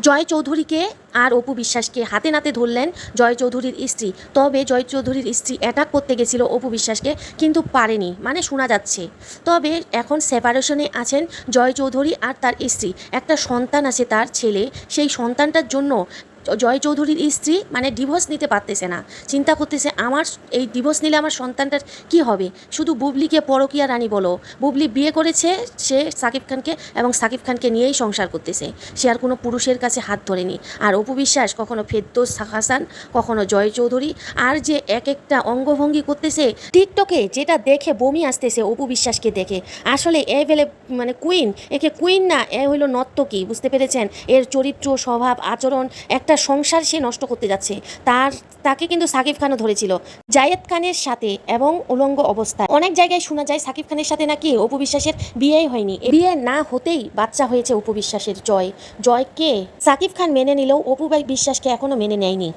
জয় চৌধুরীকে আর অপু বিশ্বাসকে হাতে নাতে ধরলেন জয় চৌধুরীর স্ত্রী। তবে জয় চৌধুরীর স্ত্রী অ্যাটাক করতে গেছিল অপু বিশ্বাসকে, কিন্তু পারেনি, মানে শোনা যাচ্ছে। তবে এখন সেপারেশনে আছেন জয় চৌধুরী আর তার স্ত্রী। একটা সন্তান আছে তার ছেলে, সেই সন্তানটার জন্য জয় চৌধুরীর স্ত্রী মানে ডিভোর্স নিতে পারতেছে না। চিন্তা করতেছে আমার এই ডিভোর্স নিলে আমার সন্তানটার কি হবে। শুধু বুবলিকে পরকীয়া রানী বলো, বুবলি বিয়ে করেছে সে সাকিব খানকে, এবং সাকিব খানকে নিয়েই সংসার করতেছে। সে আর কোনো পুরুষের কাছে হাত ধরেনি। আর অপু বিশ্বাস কখনো ফেরদৌস হাসান, কখনো জয় চৌধুরী, আর যে এক একটা অঙ্গভঙ্গি করতেছে টিকটকে, যেটা দেখে বমি আসতেছে অপু বিশ্বাসকে দেখে। আসলে এ বেলে মানে কুইন, একে কুইন না, এ হইল নর্তকী, বুঝতে পেরেছেন? এর চরিত্র, স্বভাব, আচরণ, একটা সংসার সে নষ্ট করতে যাচ্ছে। তাকে কিন্তু সাকিব খানও ধরেছিল জায়েদ খানের সাথে এবং উলঙ্গ অবস্থায়। অনেক জায়গায় শোনা যায় সাকিব খানের সাথে নাকি অপু বিশ্বাসের বিয়েই হয়নি। বিয়ে না হতেই বাচ্চা হয়েছে অপু বিশ্বাসের। জয়কে সাকিব খান মেনে নিলেও অপু বিশ্বাসকে এখনো মেনে নেয়নি।